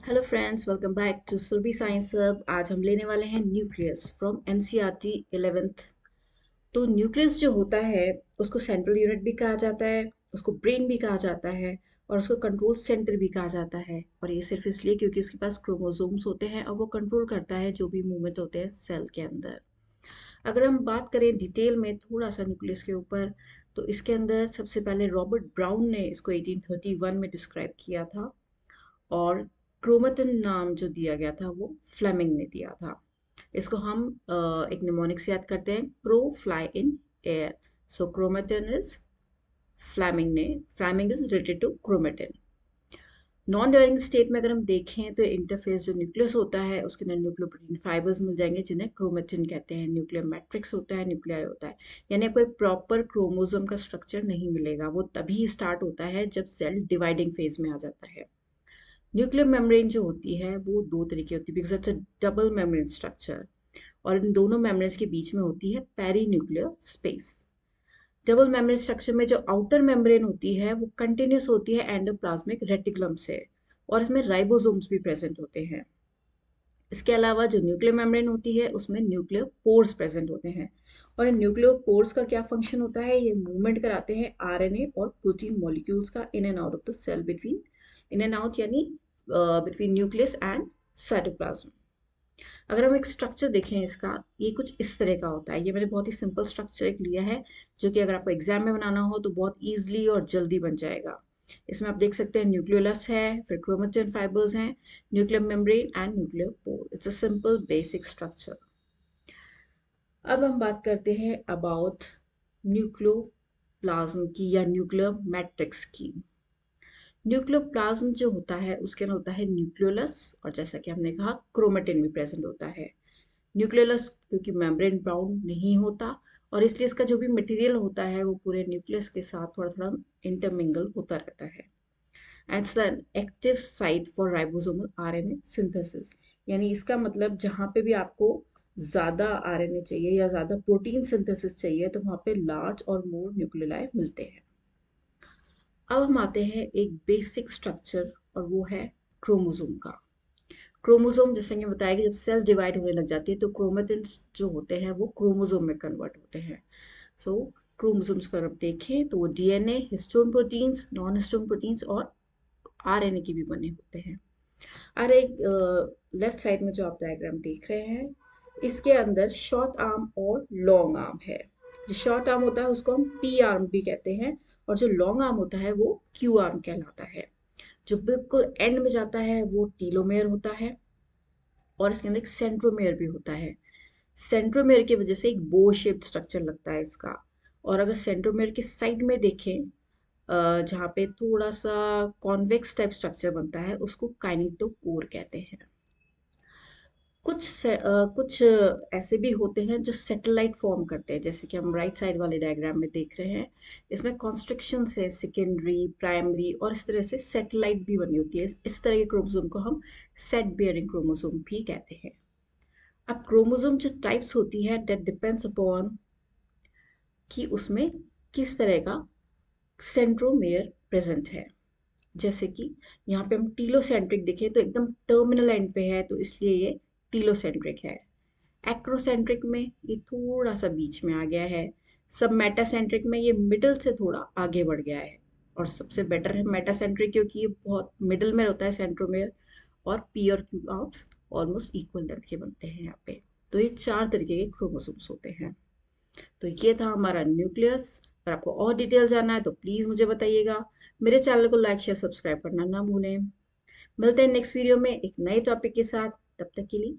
Hello friends, welcome back to Surabhi science hub. आज हम लेने वाले हैं न्यूक्लियस फ्रॉम एनसीईआरटी 11th। तो न्यूक्लियस जो होता है उसको सेंट्रल यूनिट भी कहा जाता है, उसको ब्रेन भी कहा जाता है और उसको कंट्रोल सेंटर भी कहा जाता है। और ये सिर्फ इसलिए क्योंकि उसके पास क्रोमोसोम्स होते हैं और वो कंट्रोल करता है जो भी मूवमेंट होते हैं सेल के अंदर। अगर हम बात करें डिटेल में थोड़ा सा न्यूक्लियस के ऊपर, तो इसके अंदर सबसे पहले रॉबर्ट ब्राउन ने इसको 1831 में डिस्क्राइब किया था। और क्रोमेटिन नाम जो दिया गया था वो फ्लेमिंग ने दिया था। इसको हम एक निमोनिक से याद करते हैं, crow fly in air. So chromatin is Flemming is related to chromatin. Non dividing state में अगर हम देखें तो इंटरफेस जो न्यूक्लियस होता है उसके अंदर न्यूक्लियोप्रोटीन फाइबर्स मिल जाएंगे जिन्हें क्रोमेटिन कहते हैं। न्यूक्लियर मैट्रिक्स होता है, न्यूक्लियर होता है, यानी आपको एक प्रॉपर क्रोमोसोम का स्ट्रक्चर नहीं मिलेगा। वो तभी स्टार्ट होता है जब सेल डिवाइडिंग फेज में आ जाता है। न्यूक्लियर मेम्ब्रेन जो होती है वो दो तरीके होती है, because it's a double membrane structure. और इन दोनों मेम्ब्रेन्स के बीच में होती है perinuclear space. Double membrane structure में जो आउटर मेम्ब्रेन होती है वो कंटिन्यूस होती है एंडोप्लाज्मिक रेटिकुलम से, और इसमें राइबोसोम्स भी प्रेजेंट होते हैं। इसके अलावा जो न्यूक्लियर मेम्ब्रेन होती है उसमें न्यूक्लियर पोर्स प्रेजेंट होते हैं। और इन न्यूक्लियर पोर्स का क्या फंक्शन होता है, ये मूवमेंट कराते हैं आरएनए और प्रोटीन मॉलिक्यूल्स का in and out of the cell, between in and out यानी बिटवीन न्यूक्लियस एंड साइटोप्लाज्म। अगर हम एक स्ट्रक्चर देखें इसका, ये कुछ इस तरह का होता है। ये मैंने बहुत ही सिंपल स्ट्रक्चर एक लिया है जो कि अगर आपको एग्जाम में बनाना हो तो बहुत ईजिली और जल्दी बन जाएगा। इसमें आप देख सकते हैं न्यूक्लियोलस है, फिर क्रोमेटिन फाइबर्स हैं, nuclear membrane and nuclear pore. It's a simple basic structure. अब हम बात करते हैं अबाउट न्यूक्लियोप्लाज्म की या न्यूक्लियर मैट्रिक्स की। न्यूक्लियोप्लाज्म जो होता है उसके अंदर होता है न्यूक्लियोलस, और जैसा कि हमने कहा क्रोमेटिन भी प्रेजेंट होता है। न्यूक्लियोलस क्योंकि मेम्ब्रेन बाउंड नहीं होता, और इसलिए इसका जो भी मटेरियल होता है वो पूरे न्यूक्लियस के साथ थोड़ा थोड़ा इंटरमिंगल होता रहता है। It's an active site for ribosomal RNA synthesis, यानी इसका मतलब जहाँ पे भी आपको ज़्यादा आरएनए चाहिए या ज़्यादा प्रोटीन सिंथेसिस चाहिए तो वहाँ पे लार्ज और मोर न्यूक्लियोलाई मिलते हैं। अब हम आते हैं एक बेसिक स्ट्रक्चर, और वो है क्रोमोसोम का। क्रोमोसोम जैसे कि बताया कि जब सेल्स डिवाइड होने लग जाती है तो क्रोमेटिन्स जो होते हैं वो क्रोमोसोम में कन्वर्ट होते हैं। सो क्रोमोसोम्स का अगर देखें तो वो DNA, histone proteins, non histone proteins और आरएनए की भी बने होते हैं। और एक लेफ्ट साइड में जो आप डायग्राम देख रहे हैं, इसके अंदर शॉर्ट आर्म और लॉन्ग आर्म है। जो शॉर्ट आर्म होता है उसको हम पी आर्म भी कहते हैं, और जो लॉन्ग आर्म होता है वो क्यू आर्म कहलाता है। जो बिल्कुल एंड में जाता है वो टीलोमेयर होता है, और इसके अंदर एक सेंट्रोमेयर भी होता है। सेंट्रोमेयर की वजह से एक बो शेप्ड स्ट्रक्चर लगता है इसका। और अगर सेंट्रोमेयर के साइड में देखें, जहाँ पे थोड़ा सा कॉन्वेक्स टाइप स्ट्रक्चर बनता है उसको काइनेटोकोर कहते हैं। कुछ ऐसे भी होते हैं जो सैटेलाइट फॉर्म करते हैं, जैसे कि हम राइट साइड वाले डायग्राम में देख रहे हैं। इसमें कॉन्स्ट्रिक्शन है सेकेंडरी, प्राइमरी, और इस तरह से सैटेलाइट भी बनी होती है। इस तरह के क्रोमोसोम को हम सेट बियरिंग क्रोमोसोम भी कहते हैं। अब क्रोमोसोम जो टाइप्स होती है दैट डिपेंड्स अपॉन कि उसमें किस तरह का सेंट्रोमेयर प्रेजेंट है। जैसे कि यहाँ पे हम टीलोसेंट्रिक देखें तो एकदम टर्मिनल एंड पे है, तो इसलिए ये टीलोसेंट्रिक है। एक्रोसेंट्रिक में ये थोड़ा सा बीच में आ गया है। सब मेटासेंट्रिक में ये मिडल से थोड़ा आगे बढ़ गया है। और सबसे बेटर है मेटासेंट्रिक क्योंकि ये बहुत मिडल में होता है सेंट्रोमेयर। और पी और Q arms almost equal length के बनते हैं यहाँ पे। तो ये चार तरीके के क्रोमोसोम्स होते हैं। तो ये था हमारा न्यूक्लियस। अगर आपको और डिटेल जानना है तो प्लीज़ मुझे बताइएगा। मेरे चैनल को लाइक शेयर सब्सक्राइब करना ना भूलें। मिलते हैं नेक्स्ट वीडियो में एक नए टॉपिक के साथ। तब तक के लिए